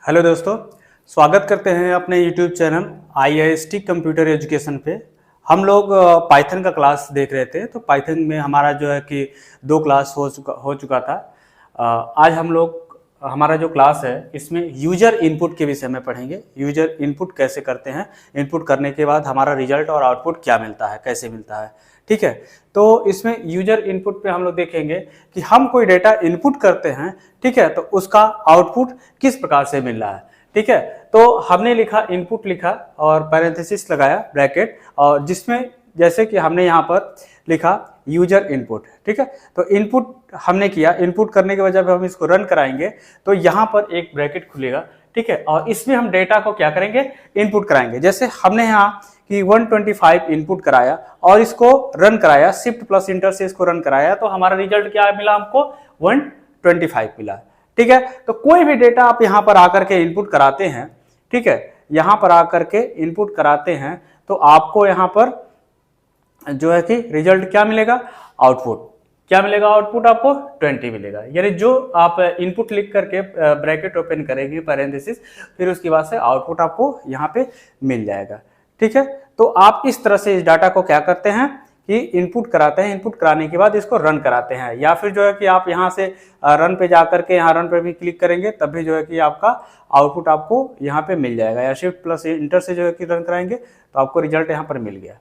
Hello दोस्तों, स्वागत करते हैं अपने YouTube channel IIST computer education पे। हम लोग पाइथन का क्लास देख रहे थे, तो पाइथन में हमारा जो है कि 2 क्लास हो चुका था। आज हम लोग हमारा जो क्लास है इसमें यूजर इनपुट के विषय में पढ़ेंगे। यूजर इनपुट कैसे करते हैं, इनपुट करने के बाद हमारा रिजल्ट और आउटपुट क्या मिलता है, कैसे मिलता है। ठीक है, तो इसमें यूजर इनपुट पे हम लोग देखेंगे कि हम कोई डेटा इनपुट करते हैं, ठीक है, तो उसका आउटपुट किस प्रकार से मिल रहा है। ठीक है, तो हमने लिखा इनपुट लिखा और पैरेंथेसिस लगाया ब्रैकेट, और जिसमें जैसे कि हमने यहाँ पर लिखा यूजर इनपुट। ठीक है, तो इनपुट हमने किया। इनपुट करने के बाद जब हम इसको रन कराएंगे तो यहाँ पर एक ब्रैकेट खुलेगा। ठीक है, और इसमें हम डेटा को क्या करेंगे, इनपुट कराएंगे। जैसे हमने यहाँ कि 125 इनपुट कराया और इसको रन कराया, शिफ्ट प्लस इंटर से इसको रन कराया, तो हमारा रिजल्ट क्या मिला, हमको 125 मिला। ठीक है, तो कोई भी डेटा आप यहाँ पर आकर के इनपुट कराते हैं, ठीक है, यहाँ पर आकर के इनपुट कराते हैं तो आपको यहाँ पर जो है कि रिजल्ट क्या मिलेगा, आउटपुट क्या मिलेगा, आउटपुट आपको 20 मिलेगा। यानी जो आप इनपुट लिख करके ब्रैकेट ओपन करेंगे पैरेंथेसिस, फिर उसके बाद से आउटपुट आपको यहाँ पे मिल जाएगा। ठीक है, तो आप इस तरह से इस डाटा को क्या करते हैं कि इनपुट कराते हैं। इनपुट कराने के बाद इसको रन कराते हैं, या फिर जो है कि आप यहाँ से रन पे जा करके यहाँ रन पे भी क्लिक करेंगे तब भी जो है कि आपका आउटपुट आपको यहाँ पे मिल जाएगा, या शिफ्ट प्लस इंटर से जो है कि रन कराएंगे तो आपको रिजल्ट यहाँ पर मिल गया।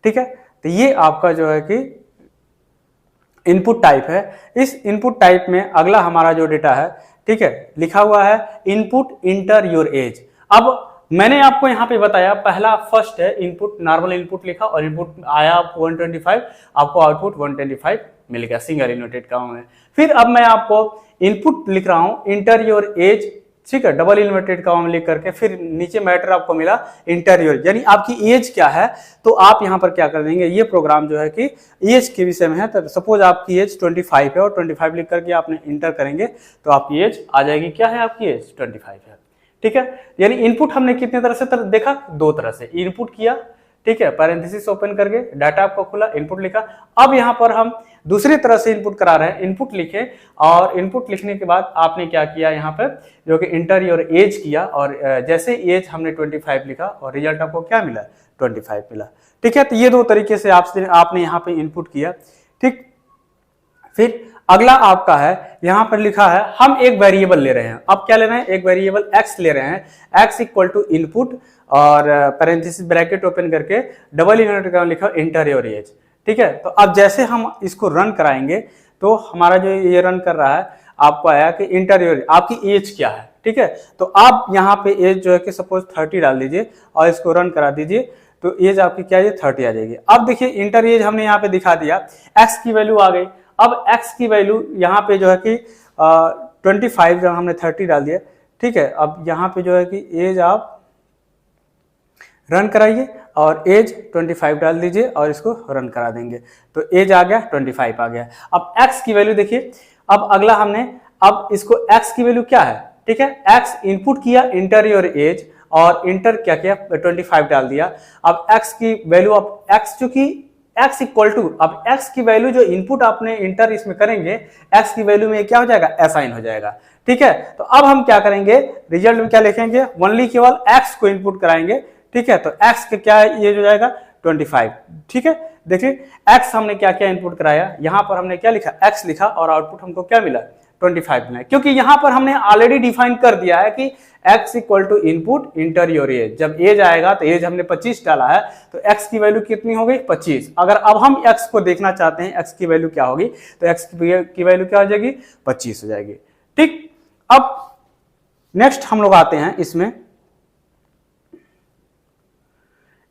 ठीक है, तो ये आपका जो है कि इनपुट टाइप है। इस इनपुट टाइप में अगला हमारा जो डेटा है, ठीक है, लिखा हुआ है इनपुट इंटर योर एज। अब मैंने आपको यहाँ पे बताया, पहला फर्स्ट है इनपुट, नॉर्मल इनपुट लिखा और इनपुट आया 125, आपको आउटपुट 125 मिल गया सिंगल इन्वर्टेड कॉमा में। फिर अब मैं आपको इनपुट लिख रहा हूँ इंटर योर एज, ठीक है, डबल इन्वर्टेड कॉमा में लिख करके, फिर नीचे मैटर आपको मिला इंटर योर, यानी आपकी एज क्या है। तो आप यहाँ पर क्या कर देंगे, ये प्रोग्राम जो है कि एज के विषय में है। तो सपोज आपकी एज 25 है और 25 लिख करके आपने इंटर करेंगे तो आपकी एज आ जाएगी, क्या है आपकी एज 25 है। ठीक है, यानी इनपुट हमने कितने तरह से देखा, 2 तरह से इनपुट किया। ठीक है, पैरेंथेसिस ओपन करके डाटा आपको खुला, इनपुट लिखा। अब यहाँ पर हम दूसरी तरह से इनपुट करा रहे हैं, इनपुट लिखे और इनपुट लिखने के बाद आपने क्या किया यहाँ पर, जो कि इंटर योर एज किया, और जैसे एज हमने 25 लिखा और रिजल्ट आपको क्या मिला, 25 मिला। ठीक है, तो ये 2 तरीके से आपने यहाँ पे इनपुट किया। ठीक, फिर अगला आपका है, यहां पर लिखा है हम एक वेरिएबल ले रहे हैं। अब क्या ले रहे हैं, एक वेरिएबल x ले रहे हैं। x इक्वल टू इनपुट और पैरेंथेसिस ब्रैकेट ओपन करके डबल इन्वर्टेड कॉमा लिखा इंटर योर एज। ठीक है, तो अब जैसे हम इसको रन कराएंगे तो हमारा जो ये रन कर रहा है, आपको आया कि इंटर योर, आपकी एज क्या है। ठीक है, तो आप यहाँ पे एज जो है कि सपोज 30 डाल दीजिए और इसको रन करा दीजिए, तो एज आपकी क्या है, 30 आ जाएगी। अब देखिए इंटर एज हमने यहाँ पे दिखा दिया, x की वैल्यू आ गई। अब x की वैल्यू यहाँ पे जो है कि 25 जब हमने 30 डाल दिया। ठीक है, अब यहाँ पे जो है कि एज आप रन कराइए और एज 25 डाल दीजिए और इसको रन करा देंगे तो एज आ गया 25 आ गया। अब x की वैल्यू देखिए, अब अगला हमने, अब इसको x की वैल्यू क्या है, ठीक है, x इनपुट किया इंटर योर एज और इंटर क्या किया, 25 डाल दिया। अब x की वैल्यू, अब x चूंकि x इक्वल टू, अब x की वैल्यू जो इनपुट आपने इंटर इसमें करेंगे, x की वैल्यू में क्या हो जाएगा, असाइन हो जाएगा। ठीक है, तो अब हम क्या करेंगे, रिजल्ट में क्या लिखेंगे, ओनली केवल x को इनपुट कराएंगे। ठीक है, तो x का क्या है, ये जो जाएगा 25। ठीक है, देखिए x हमने क्या क्या इनपुट कराया, यहां पर हमने क्या लिखा, x लिखा और आउटपुट हमको क्या मिला, 25 मिला, क्योंकि यहां पर हमने ऑलरेडी डिफाइन कर दिया है कि x equal to input enter your age. जब एज आएगा तो एज हमने 25 डाला है, तो x की वैल्यू कितनी हो गई, 25। अगर अब हम x को देखना चाहते हैं x की वैल्यू क्या होगी, तो x की वैल्यू क्या हो जाएगी, 25 हो जाएगी। ठीक, अब नेक्स्ट हम लोग आते हैं इसमें,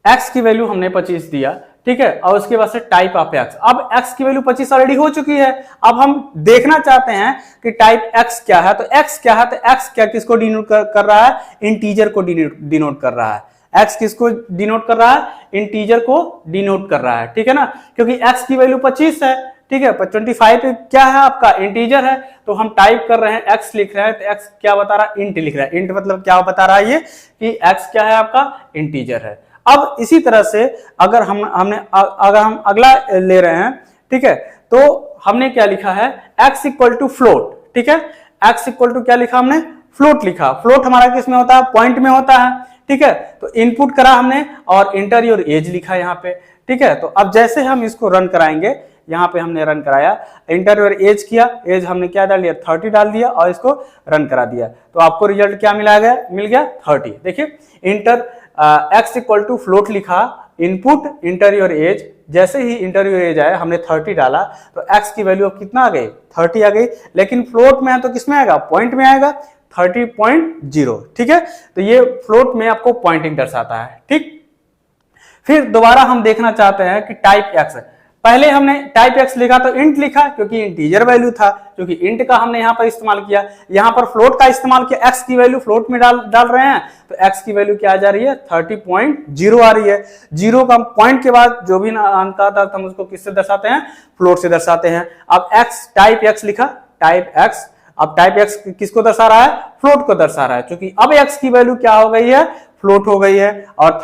x की वैल्यू हमने 25 दिया। ठीक है, और उसके बाद से टाइप ऑफ x, अब x की वैल्यू 25 ऑलरेडी हो चुकी है। अब हम देखना चाहते हैं कि टाइप x क्या है, तो x क्या है, तो x क्या किसको डिनोट कर रहा है, इंटीजर को डिनोट कर रहा है। x किसको डिनोट कर रहा है, इंटीजर को डिनोट कर रहा है। ठीक है ना, क्योंकि x की वैल्यू 25 है। ठीक है, 25 क्या है आपका, इंटीजर है, तो हम टाइप कर रहे हैं, x लिख रहे हैं, तो x क्या बता रहा है, इंट लिख रहा है। इंट मतलब क्या बता रहा है, ये कि x क्या है आपका, इंटीजर है। अब इसी तरह से अगर हम अगला ले रहे हैं, ठीक है, तो हमने क्या लिखा है, x इक्वल टू फ्लोट। ठीक है, x इक्वल टू क्या लिखा हमने, फ्लोट लिखा, फ्लोट हमारा किस में होता है, पॉइंट में होता है, ठीक है। तो इनपुट करा हमने और इंटर योर एज लिखा यहाँ पे, ठीक है। तो अब जैसे हम इसको रन कराएंगे, यहाँ पे हमने रन कराया, इंटर योर एज किया, एज हमने क्या डाल दिया, 30 डाल दिया और इसको रन करा दिया, तो आपको रिजल्ट क्या मिल गया 30। देखिए enter x equal to float लिखा, इनपुट इंटर योर एज, जैसे ही इंटर योर एज आया हमने 30 डाला तो एक्स की वैल्यू अब कितना आ गई, 30 आ गई, लेकिन फ्लोट में है तो किस में आएगा, पॉइंट में आएगा, 30.0, ठीक है। तो ये फ्लोट में आपको पॉइंटिंग दर्शाता है, ठीक। फिर दोबारा हम देखना चाहते हैं कि टाइप एक्स, पहले हमने टाइप एक्स लिखा तो इंट लिखा क्योंकि इंटीजर वैल्यू था, क्योंकि इंट का हमने यहाँ पर इस्तेमाल किया, यहाँ पर फ्लोट का इस्तेमाल किया, एक्स की वैल्यू फ्लोट में डाल रहे हैं तो एक्स की वैल्यू क्या आ जा रही है, 30.0 आ रही है। जीरो का पॉइंट के बाद जो भी अंक आता है हम उसको किससे दर्शाते हैं, फ्लोट से दर्शाते हैं। अब एक्स टाइप एक्स लिखा, टाइप एक्स, अब टाइप एक्स किसको दर्शा रहा है, फ्लोट को दर्शा रहा है, क्योंकि अब एक्स की वैल्यू क्या हो गई है, फ्लोट हो गई है, और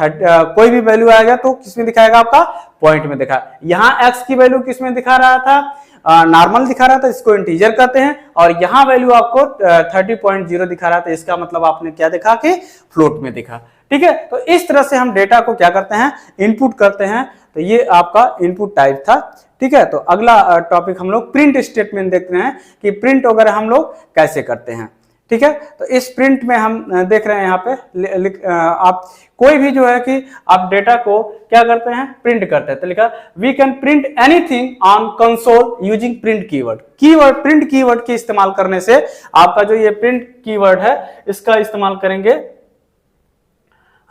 कोई भी वैल्यू आएगा तो किसमें दिखाएगा, आपका पॉइंट में दिखा। यहाँ एक्स की वैल्यू किसमें दिखा रहा था, नॉर्मल दिखा रहा था, इसको इंटीजर कहते हैं, और यहाँ वैल्यू आपको 30.0 दिखा रहा था, इसका मतलब आपने क्या देखा कि फ्लोट में दिखा, ठीक है। तो इस तरह से हम डेटा को क्या करते हैं, इनपुट करते हैं। तो ये आपका इनपुट टाइप था, ठीक है। तो अगला टॉपिक हम लोग प्रिंट स्टेटमेंट देखते हैं कि प्रिंट वगैरह हम लोग कैसे करते हैं, ठीक है। तो इस प्रिंट में हम देख रहे हैं यहाँ पे आप कोई भी जो है कि आप डेटा को क्या करते हैं, प्रिंट करते हैं। तो लिखा we can print anything on console using print keyword, keyword print keyword के इस्तेमाल करने से आपका जो ये प्रिंट कीवर्ड है इसका इस्तेमाल करेंगे,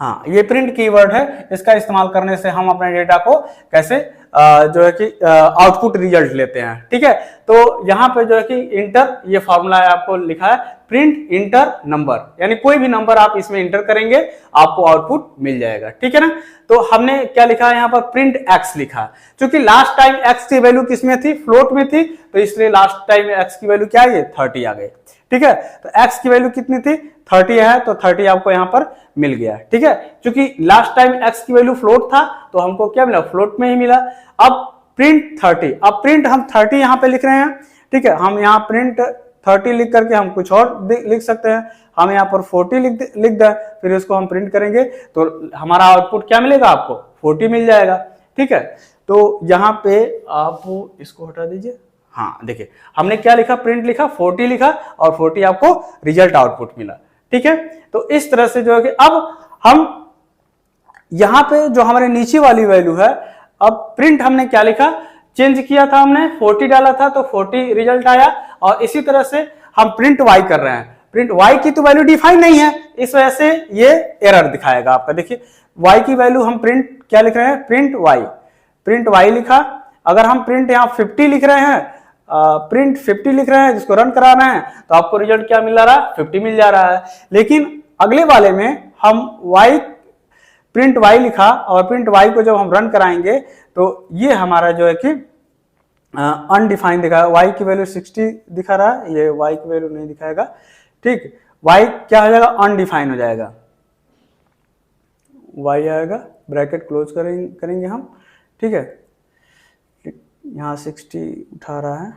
हाँ ये प्रिंट कीवर्ड है, इसका इस्तेमाल करने से हम अपने डेटा को कैसे जो है कि आउटपुट रिजल्ट लेते हैं, ठीक है। तो यहाँ पे जो है कि इंटर, ये फॉर्मूला आपको लिखा है प्रिंट इंटर नंबर, यानी कोई भी नंबर आप इसमें इंटर करेंगे आपको आउटपुट मिल जाएगा, ठीक है ना। तो हमने क्या लिखा है यहाँ पर, प्रिंट एक्स लिखा, क्योंकि लास्ट टाइम एक्स की वैल्यू किसमें थी, फ्लोट में थी, तो इसलिए लास्ट टाइम एक्स की वैल्यू क्या है, 30 आ गई, ठीक है। तो एक्स की वैल्यू कितनी थी, 30 है, तो 30 आपको यहाँ पर मिल गया, ठीक है। क्योंकि लास्ट टाइम एक्स की वैल्यू फ्लोट था तो हमको क्या मिला, फ्लोट में ही मिला। अब प्रिंट 30, अब प्रिंट हम 30 यहाँ पे लिख रहे हैं, ठीक है। हम यहाँ प्रिंट 30 लिख करके हम कुछ और लिख सकते हैं, हम यहाँ पर 40 लिख दें, फिर इसको हम प्रिंट करेंगे तो हमारा आउटपुट क्या मिलेगा, आपको 40 मिल जाएगा, ठीक है। तो यहाँ पे आप इसको हटा दीजिए, हाँ देखिए हमने क्या लिखा, प्रिंट लिखा, 40 लिखा और 40 आपको रिजल्ट आउटपुट मिला, ठीक है। तो इस तरह से जो है कि अब हम यहाँ पे जो हमारे नीचे वाली वैल्यू है, अब प्रिंट हमने क्या लिखा, चेंज किया था, हमने 40 डाला था तो 40 रिजल्ट आया, और इसी तरह से हम प्रिंट वाई कर रहे हैं, प्रिंट वाई की तो वैल्यू डिफाइन नहीं है, इस वजह से ये एरर दिखाएगा आपका। देखिए वाई की वैल्यू हम प्रिंट क्या लिख रहे हैं, प्रिंट वाई लिखा। अगर हम प्रिंट यहाँ 50 लिख रहे हैं, प्रिंट 50 लिख रहे हैं, जिसको रन करा रहे हैं, तो आपको रिजल्ट क्या मिल रहा है, 50 मिल जा रहा है। लेकिन अगले वाले में हम वाई, प्रिंट वाई लिखा, और प्रिंट वाई को जब हम रन कराएंगे तो ये हमारा जो है कि अनडिफाइन दिखा, वाई की वैल्यू 60 दिखा रहा है, ये वाई की वैल्यू नहीं दिखाएगा, ठीक। वाई क्या हो जाएगा, अनडिफाइन हो जाएगा, वाई आएगा, ब्रैकेट क्लोज करेंगे हम, ठीक है। यहाँ 60 उठा रहा है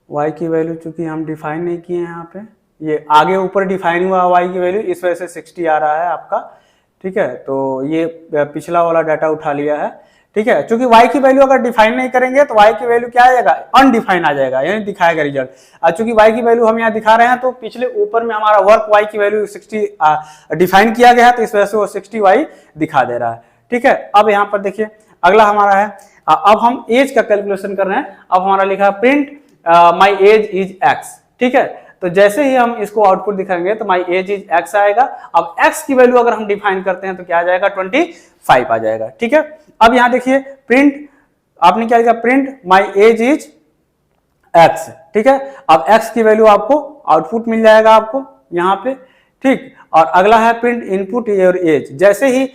वाई की वैल्यू, चूंकि हम डिफाइन नहीं किए हैं यहाँ पे, ये आगे ऊपर डिफाइन हुआ वाई की वैल्यू, इस वजह से 60 आ रहा है आपका, ठीक है। तो ये पिछला वाला डाटा उठा लिया है, ठीक है। क्योंकि वाई की वैल्यू अगर डिफाइन नहीं करेंगे तो वाई की वैल्यू क्या आ जाएगा, अनडिफाइन आ जाएगा, यानी दिखाएगा रिजल्ट। और चूंकि वाई की वैल्यू हम यहाँ दिखा रहे हैं तो पिछले ऊपर में हमारा वर्क वाई की वैल्यू 60 डिफाइन किया गया है, तो इस वजह से वो 60 वाई दिखा दे रहा है, ठीक है। अब यहाँ पर देखिए अगला हमारा है, अब हम एज का कैलकुलेशन कर रहे हैं। अब हमारा लिखा है print my age is x, ठीक है। तो जैसे ही हम इसको आउटपुट दिखाएंगे तो माई एज इज एक्स आएगा। अब एक्स की वैल्यू अगर हम डिफाइन करते हैं तो क्या आ जाएगा, 25 आ जाएगा, ठीक है। अब यहाँ देखिए प्रिंट, आपने क्या लिखा, print my age is x, ठीक है। अब एक्स की वैल्यू आपको आउटपुट मिल जाएगा आपको यहाँ पे, ठीक। और अगला है प्रिंट इनपुट योर एज, जैसे ही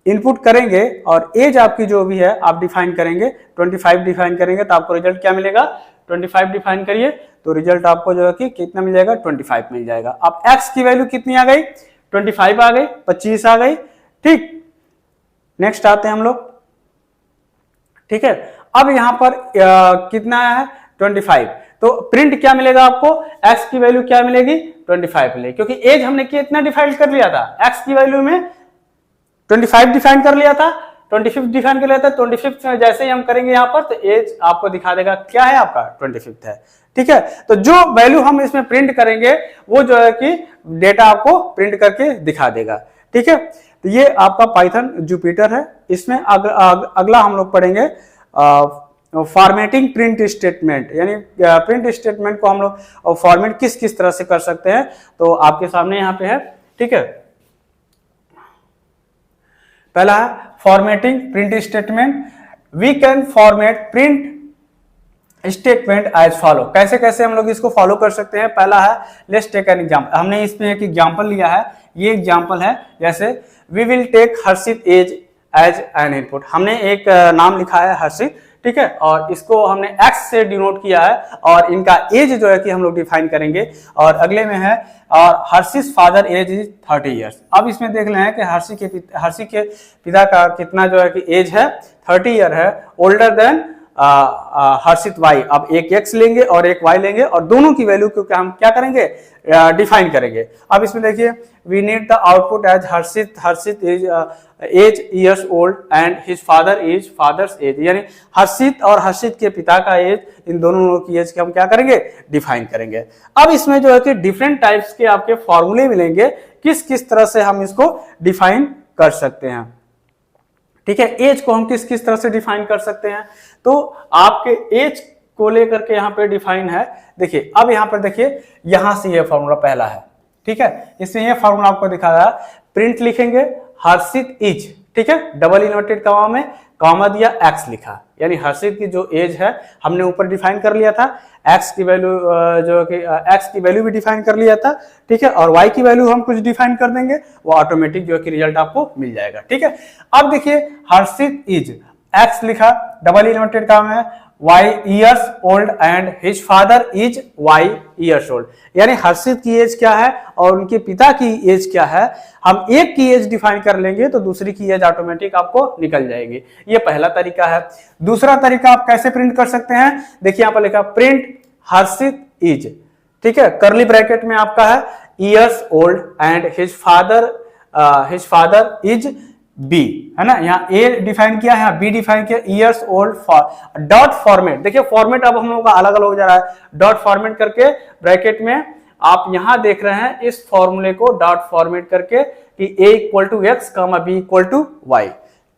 इनपुट करेंगे और एज आपकी जो भी है आप डिफाइन करेंगे, 25 डिफाइन करेंगे तो आपको रिजल्ट क्या मिलेगा, 25 डिफाइन करिए तो रिजल्ट आपको जो है कि कितना मिल जाएगा, 25 मिल जाएगा। अब x की वैल्यू कितनी आ गई, 25 आ गई, 25 आ गई, ठीक। नेक्स्ट आते हैं हम लोग, ठीक है। अब यहाँ पर कितना है 25, तो प्रिंट क्या मिलेगा आपको, x की वैल्यू क्या मिलेगी 25 मिलेगी, क्योंकि एज हमने कितना डिफाइन कर लिया था, x की वैल्यू में 25 डिफाइन कर लिया था, 25 डिफाइन कर लिया था। 25 में जैसे ही हम करेंगे यहाँ पर तो एज आपको दिखा देगा क्या है आपका 25 है, ठीक है। तो जो वैल्यू हम इसमें प्रिंट करेंगे वो जो है कि डेटा आपको प्रिंट करके दिखा देगा, ठीक है। तो ये आपका पाइथन जुपिटर है। इसमें अगला हम लोग पढ़ेंगे फॉर्मेटिंग प्रिंट स्टेटमेंट, यानी प्रिंट स्टेटमेंट को हम लोग फॉर्मेट किस किस तरह से कर सकते हैं, तो आपके सामने यहाँ पे है, ठीक है। पहला है formatting print statement. We can format print statement as follow. कैसे कैसे हम लोग इसको फॉलो कर सकते हैं, पहला है लेट्स टेक एन एग्जांपल। हमने इसमें एक एग्जांपल लिया है, ये एग्जांपल है, जैसे we will take Harshit age as an input. हमने एक नाम लिखा है हर्षित, ठीक है, और इसको हमने x से डिनोट किया है और इनका एज जो है कि हम लोग डिफाइन करेंगे। और अगले में है और हर्षित फादर एज इज 30 ईयर्स। अब इसमें देख लें कि हर्षि के पिता का कितना जो है कि एज है 30 ईयर है, ओल्डर देन हर्षित वाई। अब एक x लेंगे और एक y लेंगे और दोनों की वैल्यू को हम क्या करेंगे, डिफाइन करेंगे। अब इसमें देखिए we need the output as Harshit is age years old and his father is father's age, यानी हर्षित और हर्षित के पिता का एज, इन दोनों की एज के हम क्या करेंगे, डिफाइन करेंगे। अब इसमें जो है कि डिफरेंट टाइप्स के आपके फॉर्मूले मिलेंगे, किस किस तरह से हम इसको डिफाइन कर सकते हैं, ठीक है। एज को हम किस किस तरह से डिफाइन कर सकते हैं, तो आपके एज को लेकर के यहाँ पे डिफाइन है। देखिए अब यहाँ पर देखिए, यहां से ये फॉर्मूला पहला है, ठीक है। इसमें ये फॉर्मूला आपको दिखा रहा है, प्रिंट लिखेंगे हर्षित इज, ठीक है, डबल इन्वर्टेड कॉमा में कॉमा दिया, एक्स लिखा, यानी हर्षित की जो एज है हमने ऊपर डिफाइन कर लिया था, एक्स की वैल्यू जो कि एक्स की वैल्यू भी डिफाइन कर लिया था, ठीक है, और वाई की वैल्यू हम कुछ डिफाइन कर देंगे, वो ऑटोमेटिक जो है कि रिजल्ट आपको मिल जाएगा, ठीक है। अब देखिए हर्षित इज, एक्स लिखा, डबल इन्वर्टेड कॉमा में y years old and his father is y years old, यानी हर्षित की एज क्या है और उनके पिता की एज क्या है। हम एक की एज डिफाइन कर लेंगे तो दूसरी की एज ऑटोमेटिक आपको निकल जाएगी। ये पहला तरीका है। दूसरा तरीका आप कैसे प्रिंट कर सकते हैं, देखिए यहाँ पर लिखा प्रिंट हर्षित इज, ठीक है, करली ब्रैकेट में आपका है years old and his father is B, है ना, यहाँ ए डिफाइन किया है, यहाँ बी डिफाइन किया, years old for dot format. देखिए फॉर्मेट अब हम लोगों का अलग अलग हो जा रहा है, डॉट फॉर्मेट करके ब्रैकेट में आप यहां देख रहे हैं इस फॉर्मूले को डॉट फॉर्मेट करके कि a equal to x comma B equal to y.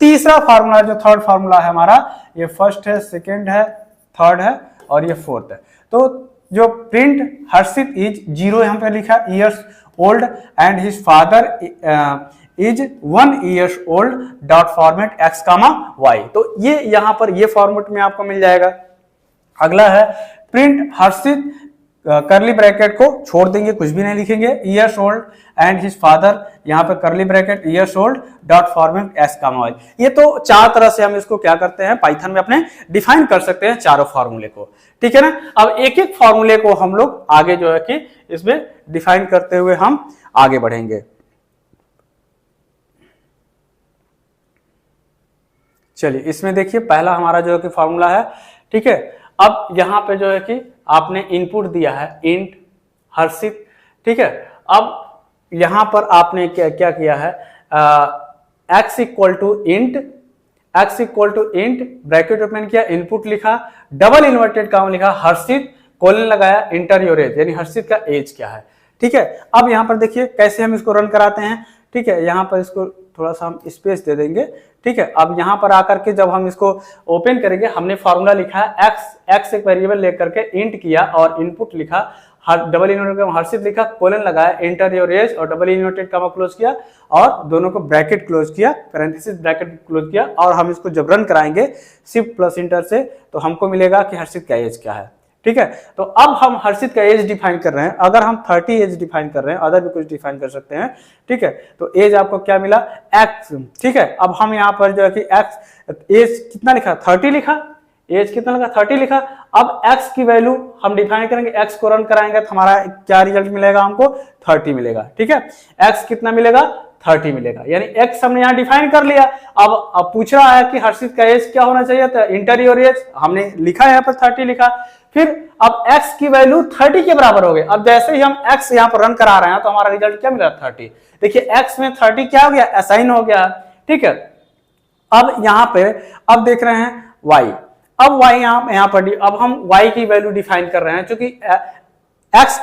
तीसरा फॉर्मूला जो थर्ड फॉर्मूला है हमारा, ये फर्स्ट है, सेकेंड है, थर्ड है और ये फोर्थ है। तो जो प्रिंट हर्षित इज, जीरो यहाँ पे लिखा years old and his father is 1 years old dot format x comma y, तो ये यहां पर ये फॉर्मेट में आपको मिल जाएगा। अगला है प्रिंट हर्षित, करली ब्रैकेट को छोड़ देंगे, कुछ भी नहीं लिखेंगे, years old and his father, यहाँ पर करली bracket years old dot format x comma y। ये तो चार तरह से हम इसको क्या करते हैं, पाइथन में अपने डिफाइन कर सकते हैं चारों फॉर्मूले को, ठीक है ना। अब एक एक फॉर्मूले को हम लोग आगे जो है कि इसमें डिफाइन करते हुए हम आगे बढ़ेंगे। चलिए इसमें देखिए पहला हमारा जो है कि फॉर्मूला है, ठीक है। अब यहाँ पे जो है कि आपने इनपुट दिया है इंट हर्षित, ठीक है। अब यहाँ पर आपने क्या किया है, x equal to int bracket open किया, इनपुट लिखा, डबल इन्वर्टेड कॉमा लिखा, हर्षित कोलन लगाया, इंटर योर एज, यानी हर्षित का एज क्या है, ठीक है। अब यहाँ पर देखिए कैसे हम इसको रन कराते हैं, ठीक है। यहाँ पर इसको थोड़ा सा हम स्पेस दे देंगे, ठीक है। अब यहाँ पर आकर के जब हम इसको ओपन करेंगे, हमने फॉर्मूला लिखा है x एक वेरिएबल लेकर के इंट किया और इनपुट लिखा, डबल इन्वर्टेड हर्षित लिखा, कोलन लगाया, इंटर योर एज और डबल इन्वर्टेड कॉमा क्लोज किया और दोनों को ब्रैकेट क्लोज किया, पैरेंथेसिस ब्रैकेट क्लोज किया, और हम इसको जब रन कराएंगे शिफ्ट प्लस इंटर से तो हमको मिलेगा कि हर्षित का एज क्या है, ठीक है। तो अब हम हर्षित का एज डिफाइन कर रहे हैं, अगर हम 30 एज डिफाइन कर रहे हैं, अदर भी कुछ डिफाइन कर सकते हैं, ठीक है। तो एज आपको क्या मिला, x, ठीक है। अब हम यहाँ पर जो है कि x एज कितना लिखा, 30 लिखा, एज कितना लिखा, 30 लिखा। अब x की वैल्यू हम डिफाइन करेंगे, x को रन कराएंगे तो हमारा क्या रिजल्ट मिलेगा, हमको 30 मिलेगा, ठीक है। x कितना मिलेगा, 30 मिलेगा। यानी x हमने यहाँ डिफाइन कर लिया। अब पूछ रहा है कि हर्षित का एज क्या होना चाहिए, तो इंटर योर एज हमने लिखा है, यहाँ पर 30 लिखा। फिर अब x की वैल्यू 30 के बराबर हो गई। अब जैसे ही हम x यहाँ पर रन करा रहे हैं तो हमारा रिजल्ट क्या मिला, 30। देखिए x में 30 क्या हो गया, असाइन हो गया। ठीक है, अब यहाँ पे अब देख रहे हैं y। अब y यहाँ पर अब हम y की वैल्यू डिफाइन कर रहे हैं, क्योंकि x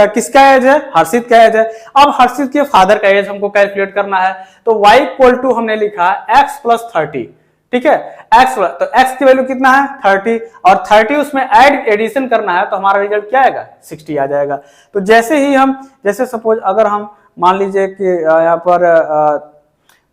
किसका एज है, हर्षित का एज है। अब हर्षित के फादर का एज हमको कैलकुलेट करना है, तो y इक्वल टू हमने लिखा x प्लस 30। ठीक है, तो x की वैल्यू कितना है, 30, और 30 उसमें एडिशन करना है, तो हमारा रिजल्ट क्या आएगा, 60 आ जाएगा। तो जैसे ही हम, जैसे सपोज अगर हम मान लीजिए कि यहाँ पर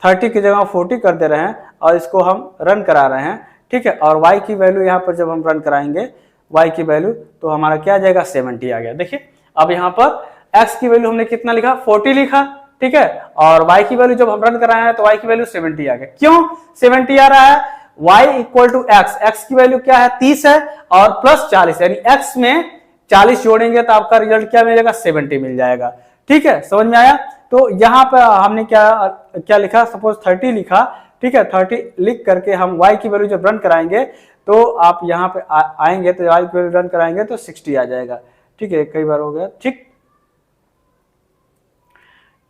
30 की जगह 40 कर दे रहे हैं और इसको हम रन करा रहे हैं। ठीक है, और y की वैल्यू यहाँ पर जब हम रन कराएंगे y की वैल्यू, तो हमारा क्या आ जाएगा, 70 आ गया। देखिए अब यहाँ पर x की वैल्यू हमने कितना लिखा, 40 लिखा। ठीक है, और y की वैल्यू जब हम रन कराए हैं तो y की वैल्यू 70 आ गया। क्यों 70 आ रहा है, y इक्वल टू x की वैल्यू क्या है, 30 है, और प्लस 40, यानी x में 40 जोड़ेंगे तो आपका रिजल्ट क्या मिलेगा, 70 मिल जाएगा। ठीक है, समझ में आया। तो यहाँ पे हमने क्या लिखा, सपोज 30 लिखा। ठीक है, 30 लिख करके हम y की वैल्यू जब रन कराएंगे तो आप यहाँ पे आएंगे तो y की वैल्यू रन कराएंगे तो 60 आ जाएगा। ठीक है, कई बार हो गया।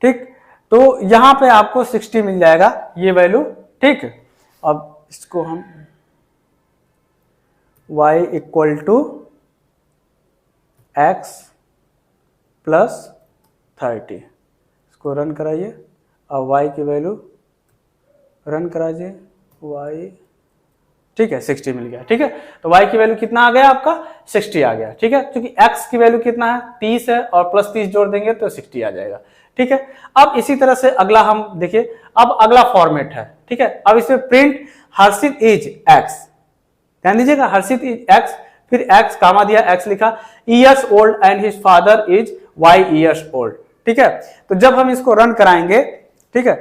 ठीक, तो यहाँ पे आपको 60 मिल जाएगा ये वैल्यू। ठीक, अब इसको हम y equal to x plus 30, इसको रन कराइए। अब y की वैल्यू रन कराइए, y, ठीक है 60 मिल गया। ठीक है, तो y की वैल्यू कितना आ गया आपका, 60 आ गया। ठीक है, क्योंकि x की वैल्यू कितना है, 30 है, और प्लस 30 जोड़ देंगे तो 60 आ जाएगा। ठीक है, अब इसी तरह से अगला हम देखिए, अब अगला फॉर्मेट है। ठीक है, अब इसमें प्रिंट हर्षित इज x, ध्यान दीजिएगा, हर्षित इज x, फिर x कामा दिया, x लिखा, years old and his father is y years old. ठीक है, तो जब हम इसको रन कराएंगे, ठीक है,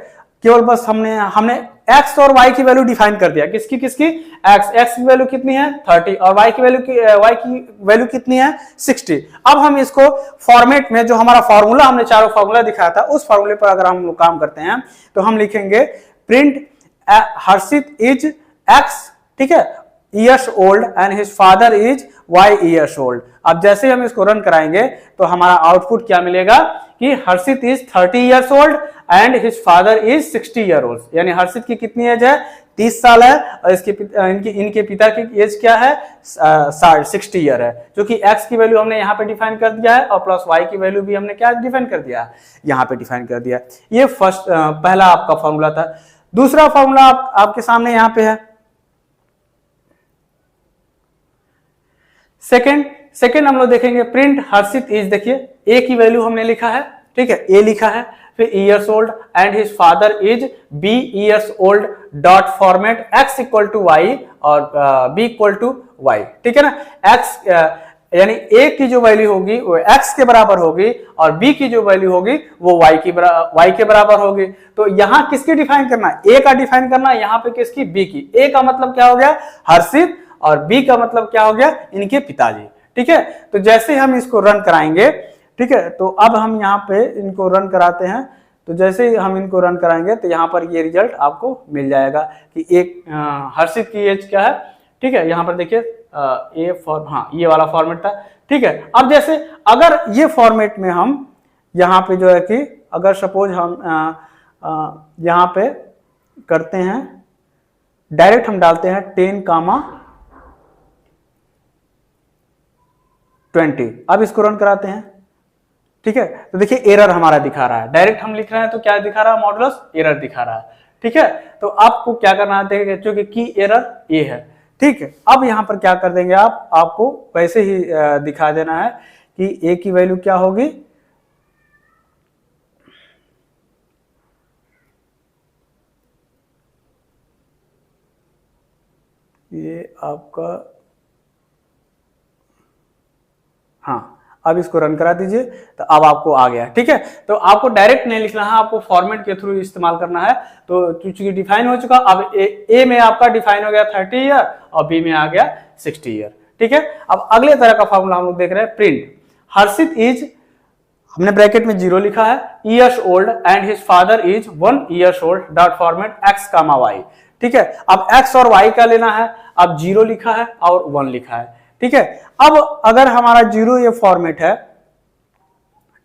केवल बस हमने x और y की वैल्यू डिफाइन कर दिया। किसकी x की वैल्यू कितनी है, 30, और y की वैल्यू कितनी है, 60। अब हम इसको फॉर्मेट में, जो हमारा फॉर्मूला हमने चारों फॉर्मूला दिखाया था, उस फॉर्मूले पर अगर हम लोग काम करते हैं तो हम लिखेंगे प्रिंट हर्षित इज x, ठीक है, years old and his father is y years old. अब जैसे हम इसको रन कराएंगे तो हमारा आउटपुट क्या मिलेगा कि Harshit is 30 years old and his father is 60 year old. यानी हर्षित की कितनी एज है, 30 साल है, और इनके पिता की एज क्या है, 60 ईयर है। जो कि x की वैल्यू हमने यहाँ पे डिफाइन कर दिया है, और प्लस y की वैल्यू भी हमने क्या डिफाइन कर दिया है, यहाँ पे डिफाइन कर दिया। ये पहला आपका फॉर्मूला था। दूसरा फॉर्मूला आपके सामने यहाँ पे है। सेकेंड हम लोग देखेंगे प्रिंट हर्षित इज, देखिए a की वैल्यू हमने लिखा है, ठीक है, a लिखा है, फिर years old and his father is b years old dot format x equal to y और b इक्वल टू y। ठीक है ना, x यानी a की जो वैल्यू होगी वो x के बराबर होगी, और b की जो वैल्यू होगी वो y के बराबर होगी। तो यहाँ किसकी डिफाइन करना है, a का डिफाइन करना है, यहाँ पे किसकी, b की। a का मतलब क्या हो गया, हर्षित, और b का मतलब क्या हो गया, इनके पिताजी। ठीक है, तो जैसे हम इसको रन कराएंगे, ठीक है, तो अब हम यहाँ पे इनको रन कराते हैं। तो जैसे ही हम इनको रन कराएंगे तो यहाँ पर ये रिजल्ट आपको मिल जाएगा कि एक हर्षित की एज क्या है। ठीक है, यहाँ पर देखिए ये वाला फॉर्मेट था। ठीक है, अब जैसे अगर ये फॉर्मेट में हम यहाँ पे जो है कि अगर सपोज हम यहाँ पे करते हैं, डायरेक्ट हम डालते हैं 10,20। अब इसको रन कराते हैं। ठीक है, तो देखिए एरर हमारा दिखा रहा है, डायरेक्ट हम लिख रहे हैं तो क्या दिखा रहा है, मॉडुलस एरर दिखा रहा है। ठीक है, तो आपको क्या करना है, क्योंकि की एरर ये है। ठीक है, अब यहां पर क्या कर देंगे, आपको वैसे ही दिखा देना है कि ए की वैल्यू क्या होगी, ये आपका, हाँ, अब इसको रन करा दीजिए तो अब आपको आ गया। ठीक है, तो आपको डायरेक्ट नहीं लिखना है, आपको फॉर्मेट के थ्रू इस्तेमाल करना है। तो चूंकि डिफाइन हो चुका, अब ए में आपका डिफाइन हो गया 30 ईयर और बी में आ गया 60 ईयर। ठीक है, अब अगले तरह का फॉर्मूला हम लोग देख रहे हैं, प्रिंट हर्षित इज हमने ब्रैकेट में 0 लिखा है, years old and his father is 1 years old dot format x comma y. ठीक है, अब एक्स और वाई का लेना है, अब 0 लिखा है और 1 लिखा है। ठीक है, अब अगर हमारा 0 ये फॉर्मेट है,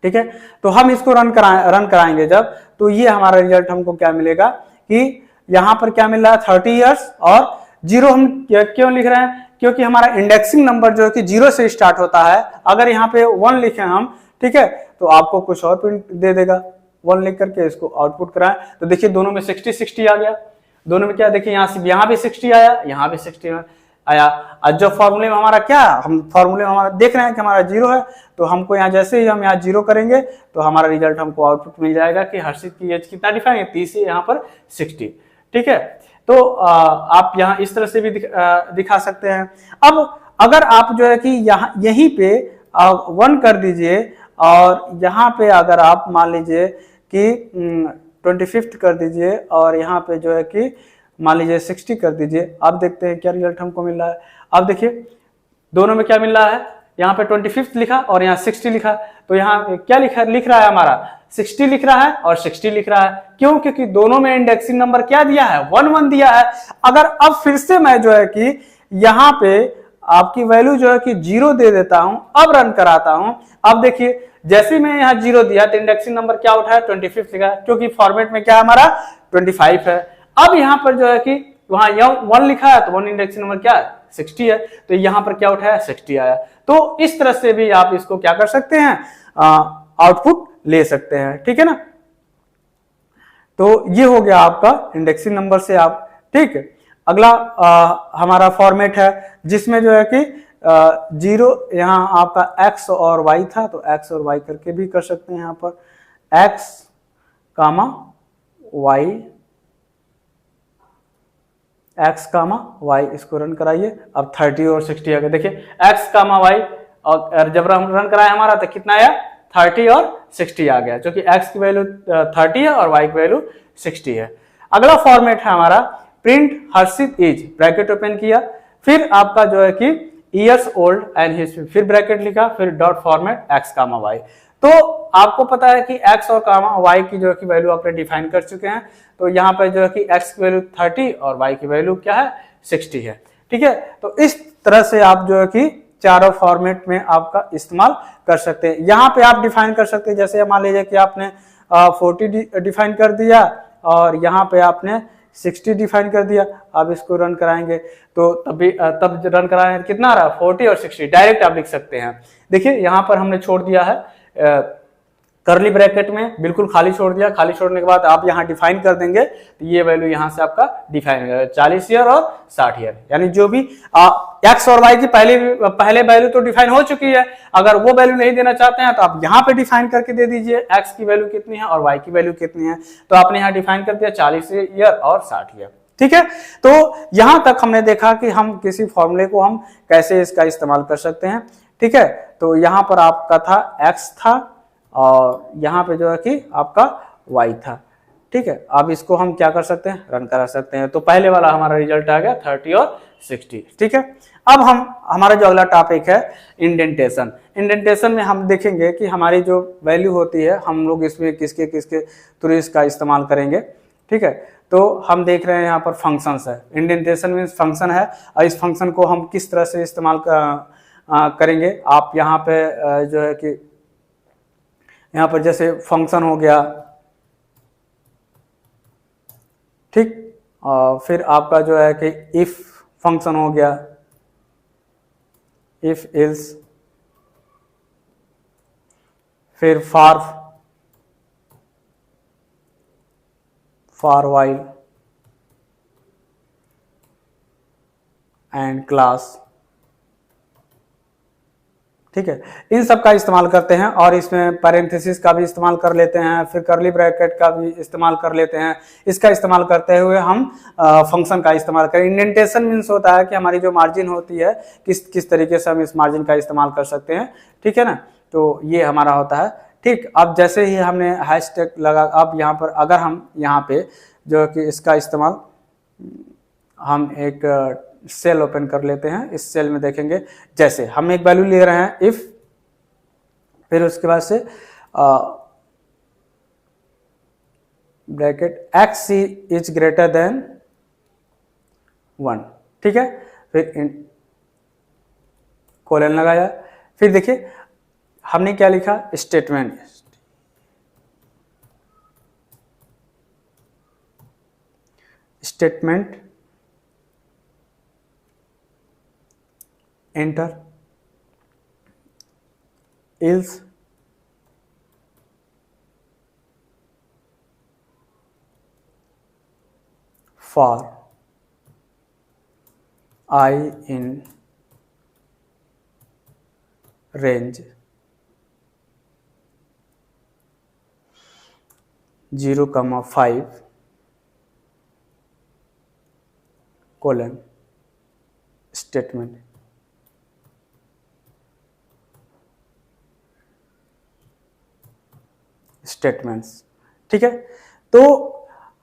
ठीक है, तो हम इसको रन कराएंगे जब, तो ये हमारा रिजल्ट हमको क्या मिलेगा कि यहां पर क्या मिल रहा है 30 ईयर्स और 0 हम क्यों लिख रहे हैं, क्योंकि हमारा इंडेक्सिंग नंबर जो है कि 0 से स्टार्ट होता है। अगर यहाँ पे 1 लिखे हम, ठीक है, तो आपको कुछ और प्रिंट दे देगा। 1 लिख करके इसको आउटपुट कराएं तो देखिए दोनों में 60 आ गया। दोनों में क्या देखिए, यहाँ भी 60 आया, यहाँ भी 60 आया। और जो फॉर्मूले में हमारा क्या, हम फॉर्मूले में हमारा देख रहे हैं कि हमारा 0 है, तो हमको यहाँ जैसे ही हम यहाँ 0 करेंगे तो हमारा रिजल्ट हमको आउटपुट मिल जाएगा कि हर्षित की एज कितना डिफाइन है, 30 से यहाँ पर 60। ठीक है, तो आप यहाँ इस तरह से भी दिखा सकते हैं। अब अगर आप जो है कि यहाँ यहीं पे 1 कर दीजिए और यहाँ पे अगर आप मान लीजिए कि 25 कर दीजिए और यहाँ पे जो है कि मान लीजिए 60 कर दीजिए, अब देखते हैं क्या रिजल्ट हमको मिल रहा है। अब देखिए दोनों में क्या मिल रहा है, यहाँ पे 25 लिखा और यहाँ 60 लिखा, तो यहाँ क्या लिख रहा है हमारा 60 लिख रहा है और 60 लिख रहा है। क्यों? क्योंकि दोनों में इंडेक्सिंग नंबर क्या दिया है, 1 दिया है। अगर अब फिर से मैं जो है कि यहाँ पे आपकी वैल्यू जो है कि 0 दे देता हूं, अब रन कराता हूं, अब देखिए जैसे मैं यहाँ 0 दिया तो इंडेक्सिंग नंबर क्या उठा है 25 लिखा है, क्योंकि फॉर्मेट में क्या हमारा 25 है। अब यहाँ पर जो है कि वहां 1 लिखा है तो 1 इंडेक्सिंग नंबर क्या है 60 है, तो यहाँ पर क्या उठा है 60 आया। तो इस तरह से भी आप इसको क्या कर सकते हैं, आउटपुट ले सकते हैं। ठीक है ना, तो ये हो गया आपका इंडेक्सिंग नंबर से आप। ठीक है, अगला हमारा फॉर्मेट है जिसमें जो है कि 0 यहाँ आपका x और y था, तो x और y करके भी कर सकते हैं। यहाँ पर x comma y, x comma y, इसको रन कराइए। अब 30 और 60 आ गया। देखिए x कामा y और जब हम रन कराए हमारा तो कितना आया 30 और 60 आ गया, जो कि x की वैल्यू 30 है और y की वैल्यू 60 है। अगला फॉर्मेट है हमारा प्रिंट हर्षित एज, ब्रैकेट ओपन किया, फिर आपका जो है कि ईयर्स ओल्ड एंड हिज, फिर ब्रैकेट लिखा, फिर dot format x comma y। तो आपको पता है कि x और कामा y की जो है कि वैल्यू आपने डिफाइन कर चुके हैं, तो यहाँ पे जो है कि x की वैल्यू 30 और y की वैल्यू क्या है 60 है। ठीक है, तो इस तरह से आप जो है कि चारों फॉर्मेट में आपका इस्तेमाल कर सकते हैं। यहाँ पे आप डिफाइन कर सकते हैं, जैसे मान लीजिए कि आपने 40 डिफाइन कर दिया और यहाँ पे आपने 60 डिफाइन कर दिया। अब इसको रन कराएंगे तो तब रन कराएंगे कितना आ रहा है 40 और 60, डायरेक्ट आप लिख सकते हैं। देखिए यहाँ पर हमने छोड़ दिया है करली ब्रैकेट में, बिल्कुल खाली छोड़ दिया। खाली छोड़ने के बाद आप यहाँ डिफाइन कर देंगे तो ये वैल्यू यहाँ से आपका डिफाइन हो जाएगा 40 ईयर और 60 ईयर, यानी जो भी एक्स और वाई की पहले वैल्यू तो डिफाइन हो चुकी है। अगर वो वैल्यू नहीं देना चाहते हैं तो आप यहाँ पे डिफाइन करके दे दीजिए एक्स की वैल्यू कितनी है और वाई की वैल्यू कितनी है, तो आपने यहाँ डिफाइन कर दिया 40 ईयर और 60 ईयर। ठीक है, तो यहां तक हमने देखा कि हम किसी फॉर्मूले को हम कैसे इसका इस्तेमाल कर सकते हैं। ठीक है, तो यहाँ पर आपका था एक्स था और यहाँ पे जो है कि आपका y था। ठीक है, अब इसको हम क्या कर सकते हैं, रन करा सकते हैं। तो पहले वाला हमारा रिजल्ट आ गया 30 और 60। ठीक है, अब हमारा जो अगला टॉपिक है इंडेंटेशन। इंडेंटेशन में हम देखेंगे कि हमारी जो वैल्यू होती है हम लोग इसमें किसके किसके थ्रू इसका इस्तेमाल करेंगे। ठीक है, तो हम देख रहे हैं यहाँ पर फंक्शंस है, इंडेंटेशन मीन्स फंक्शन है और इस फंक्शन को हम किस तरह से इस्तेमाल करेंगे। आप यहाँ पे जो है कि यहाँ पर जैसे फंक्शन हो गया, ठीक, और फिर आपका जो है कि इफ फंक्शन हो गया, इफ इल्स, फिर फॉर व्हाइल एंड क्लास। ठीक है, इन सब का इस्तेमाल करते हैं और इसमें पैरेंथेसिस का भी इस्तेमाल कर लेते हैं, फिर करली ब्रैकेट का भी इस्तेमाल कर लेते हैं। इसका इस्तेमाल करते हुए हम फंक्शन का इस्तेमाल करें। इंडेंटेशन मीन्स होता है कि हमारी जो मार्जिन होती है किस तरीके से हम इस मार्जिन का इस्तेमाल कर सकते हैं। ठीक है ना, तो ये हमारा होता है। ठीक, अब जैसे ही हमने हैशटैग लगा, अब यहाँ पर अगर हम यहाँ पे जो कि इसका इस्तेमाल हम एक सेल ओपन कर लेते हैं, इस सेल में देखेंगे जैसे हम एक वैल्यू ले रहे हैं इफ, फिर उसके बाद से bracket x is greater than 1, ठीक है, फिर कोलन लगाया। फिर देखिए हमने क्या लिखा, statement, statement enter ills for I in range 0,5 colon statement. Statements, ठीक है। तो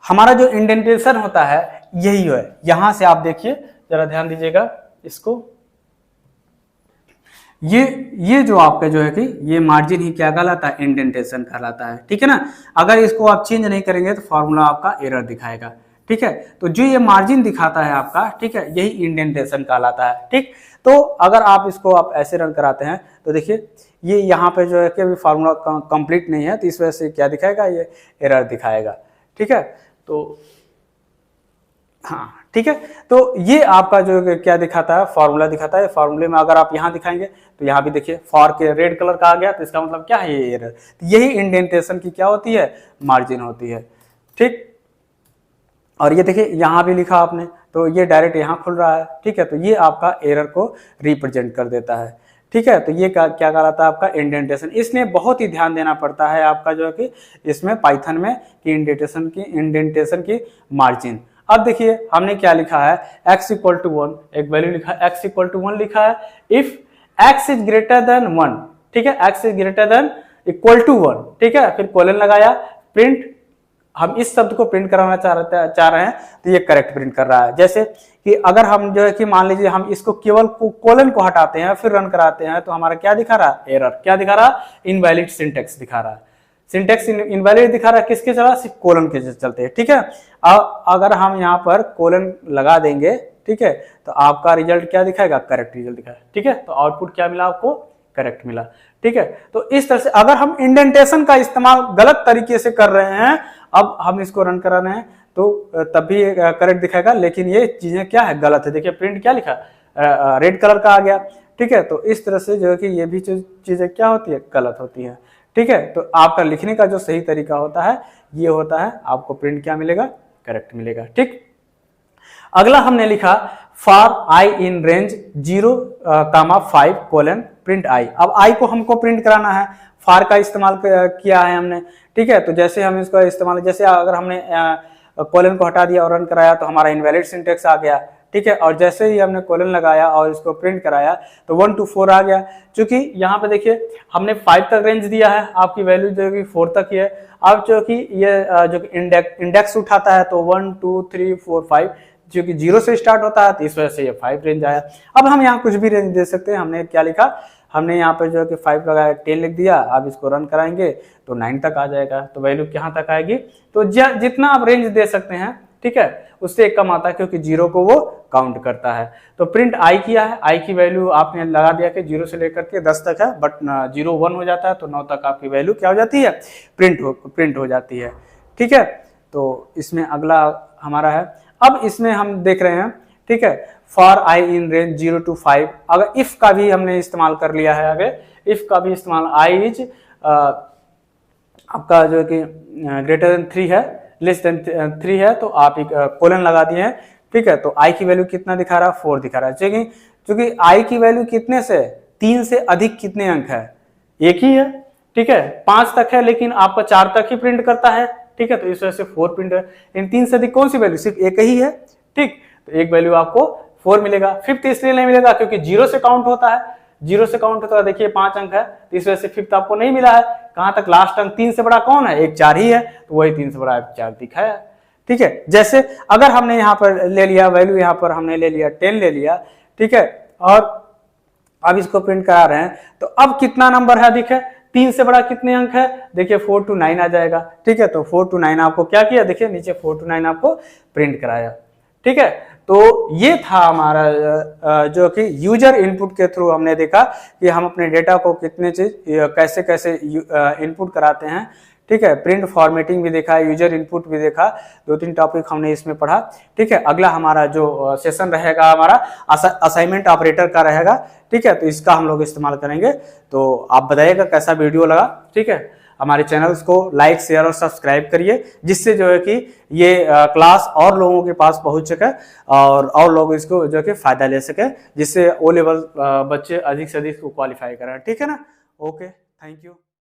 हमारा जो इंडेंटेशन होता है यही है। यहां से आप देखिए, जरा ध्यान दीजिएगा इसको, ये जो आपका जो है कि ये मार्जिन ही क्या कहलाता है, इंडेंटेशन कहलाता है, ठीक है ना। अगर इसको आप चेंज नहीं करेंगे तो फॉर्मूला आपका एरर दिखाएगा, ठीक है। तो जो ये मार्जिन दिखाता है आपका, ठीक है, यही इंडेंटेशन कहलाता है, ठीक। तो अगर आप इसको आप ऐसे रन कराते हैं तो देखिए ये यहाँ पे जो है कि अभी फार्मूला कंप्लीट नहीं है, तो इस वजह से क्या दिखाएगा, ये एरर दिखाएगा, ठीक है। तो हाँ, ठीक है। तो ये आपका जो क्या दिखाता है, फॉर्मूला दिखाता है। फॉर्मूले में अगर आप यहाँ दिखाएंगे तो यहाँ भी देखिए फॉर के रेड कलर का आ गया, तो इसका मतलब क्या है, ये एरर। तो यही इंडेंटेशन की क्या होती है, मार्जिन होती है, ठीक। और ये देखिए यहाँ भी लिखा आपने, तो ये डायरेक्ट यहाँ खुल रहा है, ठीक है। तो ये आपका एरर को रिप्रेजेंट कर देता है, ठीक है। तो ये क्या कहलाता है आपका इंडेंटेशन। इसलिए बहुत ही ध्यान देना पड़ता है आपका जो है कि इसमें पाइथन में कि इंडेंटेशन की मार्जिन। अब देखिए हमने क्या लिखा है, x इक्वल टू 1, एक वैल्यू लिखा है, x इक्वल टू 1 लिखा है, if x is greater than 1, ठीक है, x is greater than equal to 1, ठीक है। फिर कोलन लगाया, प्रिंट, हम इस शब्द को प्रिंट कराना चाह रहे हैं, तो ये करेक्ट प्रिंट कर रहा है। जैसे कि अगर हम जो है कि मान लीजिए हम इसको केवल कोलन को हटाते हैं फिर रन कराते हैं, तो हमारा क्या दिखा रहा है, एरर। क्या दिखा रहा है, इनवैलिड सिंटेक्स दिखा रहा है। सिंटेक्स इनवैलिड दिखा रहा है, किसके चला, सिर्फ कोलन के चलते, ठीक है। अगर हम यहाँ पर कोलन लगा देंगे, ठीक है, तो आपका रिजल्ट क्या दिखाएगा, करेक्ट रिजल्ट दिखाएगा, ठीक है। तो आउटपुट क्या मिला आपको, करेक्ट मिला, ठीक है। तो इस तरह से अगर हम इंडेंटेशन का इस्तेमाल गलत तरीके से कर रहे हैं, अब हम इसको रन करा रहे हैं तो तब भी करेक्ट दिखाएगा, लेकिन ये चीजें क्या है, गलत है। देखिए प्रिंट क्या लिखा, रेड कलर का आ गया, ठीक है। तो इस तरह से जो है कि ये भी चीजें क्या होती है, गलत होती है, ठीक है। तो आपका लिखने का जो सही तरीका होता है ये होता है, आपको प्रिंट क्या मिलेगा, करेक्ट मिलेगा, ठीक। अगला हमने लिखा for i in range 0,5 colon print i. अब आई को हमको प्रिंट कराना है, फॉर का इस्तेमाल किया है हमने, ठीक है। तो जैसे हम इसका इस्तेमाल, जैसे अगर हमने कोलन को हटा दिया और रन कराया तो हमारा इनवैलिड सिंटेक्स आ गया, ठीक है। और जैसे ही हमने कोलन लगाया और इसको प्रिंट कराया तो 1 to 4 आ गया। क्योंकि यहाँ पे देखिए हमने 5 तक रेंज दिया है, आपकी वैल्यू जो कि 4 तक ही है। अब जो कि ये जो इंडेक्स उठाता है तो 1 2 3 4 5, जो कि 0 से स्टार्ट होता है, तो इस वजह से ये 5 रेंज आया। अब हम यहाँ कुछ भी रेंज दे सकते हैं। हमने क्या लिखा, हमने यहाँ पर जो है कि 5 लगाया, 10 लिख दिया। अब इसको रन कराएंगे तो 9 तक आ जाएगा। तो वैल्यू कहाँ तक आएगी, तो जितना आप रेंज दे सकते हैं, ठीक है, उससे कम आता है, क्योंकि 0 को वो काउंट करता है। तो प्रिंट आई किया है, आई की वैल्यू आपने लगा दिया कि 0 से लेकर के 10 तक है, बट 0 1 हो जाता है, तो 9 तक आपकी वैल्यू क्या हो जाती है, प्रिंट हो जाती है, ठीक है। तो इसमें अगला हमारा है, अब इसमें हम देख रहे हैं, ठीक है, for i in range 0 to 5। अगर इफ का भी हमने इस्तेमाल कर लिया है, अगर इफ का भी इस्तेमाल, आई इज आपका जो कि ग्रेटर देन 3 है, लेस देन 3 है, तो आप एक कोलन लगा दिए हैं, ठीक है। तो आई की वैल्यू कितना दिखा रहा है, 4 दिखा रहा है। क्योंकि आई की वैल्यू कितने से, 3 से अधिक कितने अंक है, एक ही है, ठीक है। 5 तक है लेकिन आपका 4 तक ही प्रिंट करता है, ठीक है। तो इस वजह से 4 प्रिंट है। इन 3 से अधिक कौन सी वैल्यू, सिर्फ एक ही है, ठीक। तो एक वैल्यू आपको 4 मिलेगा। 5th इसलिए नहीं मिलेगा क्योंकि 0 से काउंट होता है, 0 से काउंट होता है, देखिए 5 अंक है, तो इस वजह से 5th आपको नहीं मिला है। कहां तक, लास्ट अंक 3 से बड़ा कौन है, एक 4 ही है, तो वही 3 से बड़ा 4 दिखाया, ठीक है। जैसे अगर हमने यहाँ पर ले लिया वैल्यू, यहाँ पर हमने ले लिया 10 ले लिया, ठीक है, और अब इसको प्रिंट करा रहे हैं, तो अब कितना नंबर है अधिक है, 3 से बड़ा कितने अंक है, देखिए 4 to 9 आ जाएगा। ठीक है, तो 4 to 9 आपको क्या किया, देखिए नीचे 4 to 9 आपको प्रिंट कराया। ठीक है, तो ये था हमारा जो कि यूजर इनपुट के थ्रू हमने देखा कि हम अपने डेटा को कितने चीज कैसे कैसे इनपुट कराते हैं। ठीक है, प्रिंट फॉर्मेटिंग भी देखा, यूजर इनपुट भी देखा, 2-3 टॉपिक हमने इसमें पढ़ा। ठीक है, अगला हमारा जो सेशन रहेगा हमारा असाइनमेंट ऑपरेटर का रहेगा। ठीक है, तो इसका हम लोग इस्तेमाल करेंगे। तो आप बताइएगा कैसा वीडियो लगा। ठीक है, हमारे चैनल्स को लाइक शेयर और सब्सक्राइब करिए, जिससे जो है कि ये क्लास और लोगों के पास पहुंच सके और लोग इसको जो है कि फायदा ले सके, जिससे ओ लेवल बच्चे अधिक से अधिक क्वालिफाई करें। ठीक है ना, ओके, थैंक यू।